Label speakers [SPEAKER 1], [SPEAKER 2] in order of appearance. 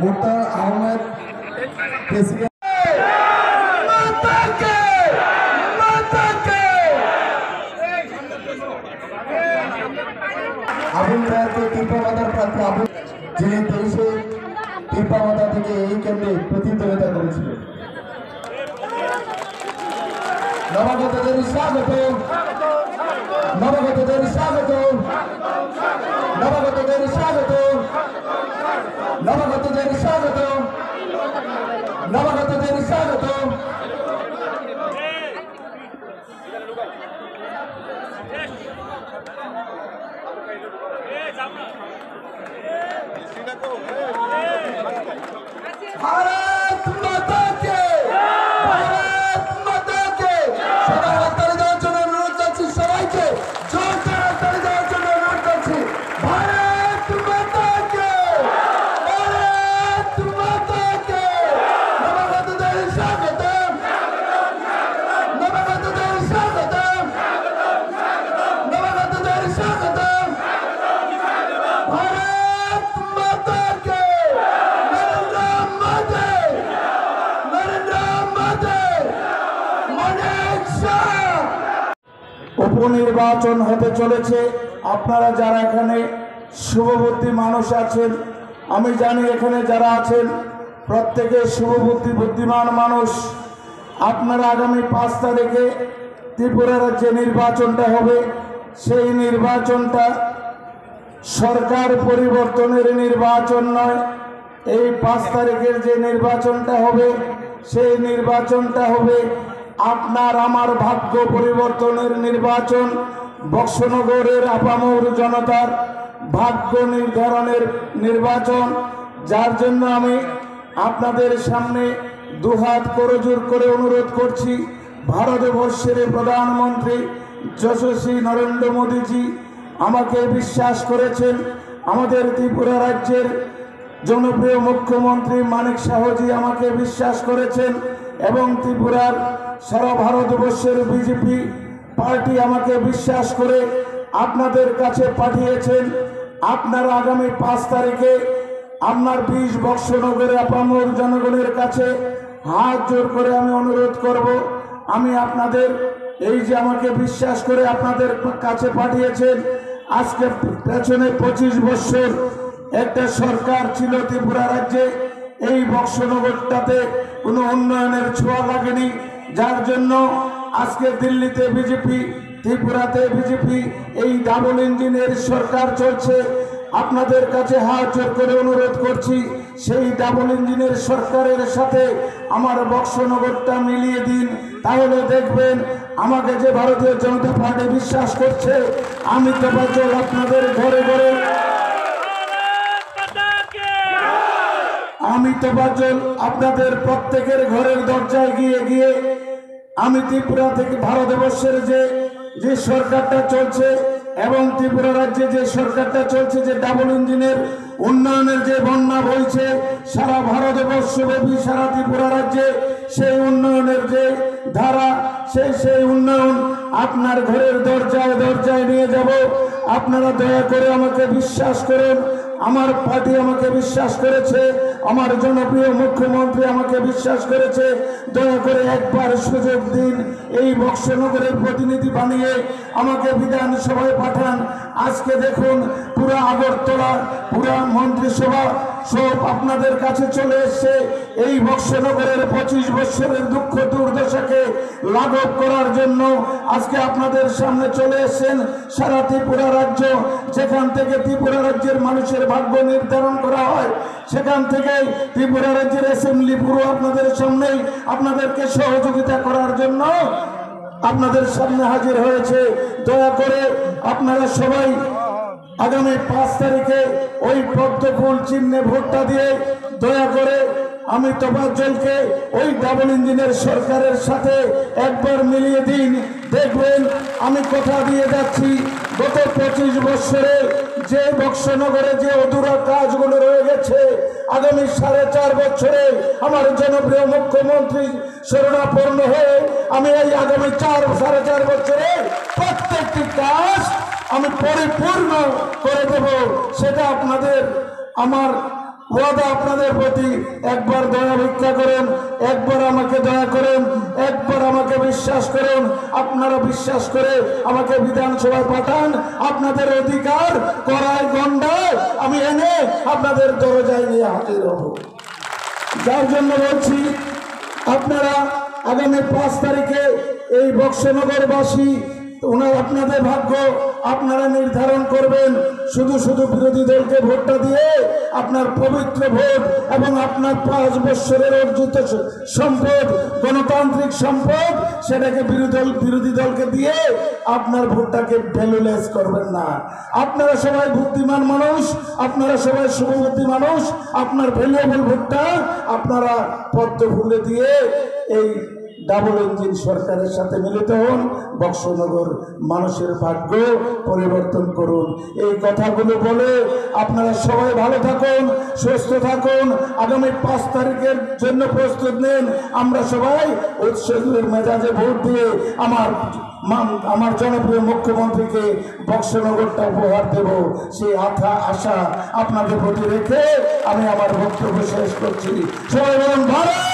[SPEAKER 1] মোতা আহমেদ প্রেসিডেন্ট আবুল রায়কে তীব্রমাতার প্রার্থী আবুল, যিনি 23-এ তীব্রমাতা থেকে এই কেন্দ্রে প্রতিদ্বন্দ্বিতা করেছিলেন। নবাগতদের স্বাগত, নবাগতদের স্বাগত, নবাগতদের স্বাগত, নবাগতদের স্বাগত, নবাগতদের স্বাগত। भारत माता के, भारत माता के। সবাই হাততালি দেওয়ার জন্য অনুরোধ করছি, সবাইকে জোরদার হাততালি দেওয়ার জন্য অনুরোধ করছি। भारत माता के, भारत माता के। নবাগতদের স্বাগত, নবাগতদের স্বাগত, নবাগতদের স্বাগত। भारत माता के। উপনির্বাচন হতে চলেছে। আপনারা যারা এখানে শুভবুদ্ধি মানুষ আছেন, আমি জানি এখানে যারা আছেন প্রত্যেকে শুভবুদ্ধি বুদ্ধিমান মানুষ। আপনারা আগামী 5 তারিখে ত্রিপুরা রাজ্যে নির্বাচনটা হবে, সেই নির্বাচনটা সরকার পরিবর্তনের নির্বাচন নয়। এই 5 তারিখের যে নির্বাচনটা হবে, সেই নির্বাচনটা হবে আপনার আমার ভাগ্য পরিবর্তনের নির্বাচন, বক্সনগরের আপামর জনতার ভাগ্য নির্ধারণের নির্বাচন। যার জন্য আমি আপনাদের সামনে দুহাত করজোড় করে অনুরোধ করছি, ভারতবর্ষের প্রধানমন্ত্রী যশস্বী নরেন্দ্র মোদীজি আমাকে বিশ্বাস করেছেন, আমাদের ত্রিপুরা রাজ্যের জনপ্রিয় মুখ্যমন্ত্রী মানিক সাহজি আমাকে বিশ্বাস করেছেন এবং ত্রিপুরার সারা ভারতবর্ষের বিজেপি পার্টি আমাকে বিশ্বাস করে আপনাদের কাছে পাঠিয়েছেন। আপনারা আগামী 5 তারিখে আপনার 20 বক্সনগরের আপামর জনগণের কাছে হাত জোর করে আমি অনুরোধ করব, আমি আপনাদের এই যে আমাকে বিশ্বাস করে আপনাদের কাছে পাঠিয়েছেন, আজকে পেছনে 25 বছর একটা সরকার ছিল ত্রিপুরা রাজ্যে, এই বক্সনগরটাতে কোনো উন্নয়নের ছোঁয়া লাগেনি। যার জন্য আজকে দিল্লিতে বিজেপি, ত্রিপুরাতে বিজেপি, এই ডাবল ইঞ্জিনের সরকার চলছে। আপনাদের কাছে হাত জোর করে অনুরোধ করছি, সেই ডাবল ইঞ্জিনের সরকারের সাথে আমার বক্সনগরটা মিলিয়ে দিন, তাহলে দেখবেন আমাকে যে ভারতীয় জনতা পার্টি বিশ্বাস করছে, আমি তো বাচল আপনাদের ঘরে ঘরে, আমি তো বাচল আপনাদের প্রত্যেকের ঘরের দরজায় গিয়ে গিয়ে আমি ত্রিপুরা থেকে ভারতবর্ষের যে সরকারটা চলছে এবং ত্রিপুরা রাজ্যে যে সরকারটা চলছে, যে ডাবল ইঞ্জিনের উন্নয়নের যে বন্যা বইছে সারা ভারতবর্ষব্যাপী, সারা ত্রিপুরা রাজ্যে, সেই উন্নয়নের যে ধারা, সেই উন্নয়ন আপনার ঘরের দরজায় দরজায় নিয়ে যাব। আপনারা দয়া করে আমাকে বিশ্বাস করুন, আমার পার্টি আমাকে বিশ্বাস করেছে, আমার জনপ্রিয় মুখ্যমন্ত্রী আমাকে বিশ্বাস করেছে। দয়া করে একবার সুযোগ দিন, এই বক্সনগরের প্রতিনিধি বানিয়ে আমাকে বিধানসভায় পাঠান। আজকে দেখুন পুরো আগরতলা, পুরো মন্ত্রিসভা সব আপনাদের কাছে চলে এসছে এই বক্সনগরের 25 বছরের দুঃখ দুর্দশাকে লাঘব করার জন্য। আজকে আপনাদের সামনে চলে এসেছেন সারা ত্রিপুরা রাজ্য, যেখান থেকে ত্রিপুরা রাজ্যের মানুষের ভাগ্য নির্ধারণ করা হয়, সেখান থেকে ত্রিপুরা রাজ্যের অ্যাসেম্বলি পুরো আপনাদের সামনেই আপনাদেরকে সহযোগিতা করার জন্য আপনাদের সামনে হাজির হয়েছে। দয়া করে আপনারা সবাই আগামী 5 তারিখে ওই পদ্মফুল চিহ্নে ভোটটা দিয়ে দয়া করে আমি তোফাজ্জলকে ওই ডাবল ইঞ্জিনের সরকারের সাথে একবার মিলিয়ে দিন। দেখবেন আমি কথা দিয়ে যাচ্ছি, গত 25 বছরে যে বক্সনগরে যে অধুরা কাজগুলো রয়ে গেছে আগামী 4.5 বছরে আমার জনপ্রিয় মুখ্যমন্ত্রী শরণাপন্ন হয়ে আমি এই আগামী 4.5 বছরে প্রত্যেকটি কাজ আমি পরিপূর্ণ করে দেব। সেটা আপনাদের আমার ওয়াদা। আপনাদের প্রতি একবার দয়া ভিক্ষা করুন, একবার আমাকে দয়া করুন, একবার আমাকে বিশ্বাস করুন। আপনারা বিশ্বাস করে আমাকে বিধানসভায় পাঠান, আপনাদের অধিকার করায় গন্ডায় আমি এনে আপনাদের দরজায় নিয়ে হাজির হব। যার জন্য বলছি আপনারা আগামী 5 তারিখে এই বক্সনগরবাসী আপনাদের ভাগ্য আপনারা নির্ধারণ করবেন। শুধু শুধু বিরোধী দলকে ভোটটা দিয়ে আপনার পবিত্র ভোট এবং আপনার 5 বছরের অর্জিত সম্পদ, গণতান্ত্রিক সম্পদ, সেটাকে বিরোধী দলকে দিয়ে আপনার ভোটটাকে ভ্যালুলেস করবেন না। আপনারা সবাই বুদ্ধিমান মানুষ, আপনারা সবাই শুভবুদ্ধি মানুষ। আপনার ভ্যালুয়েবল ভোটটা আপনারা পদ্ম ফুলে দিয়ে এই ডাবল ইঞ্জিন সরকারের সাথে মিলিত হন, বক্সনগর মানুষের ভাগ্য পরিবর্তন করুন। এই কথাগুলো বলে আপনারা সবাই ভালো থাকুন, সুস্থ থাকুন। আগামী 5 তারিখের জন্য প্রস্তুত নেন। আমরা সবাই উৎসবের মেজাজে ভোট দিয়ে আমার জনপ্রিয় মুখ্যমন্ত্রীকে বক্সনগরটা উপহার দেব, সেই আশা আপনাদের প্রতি রেখে আমি আমার বক্তব্য শেষ করছি। সবাই বলুন ভারত।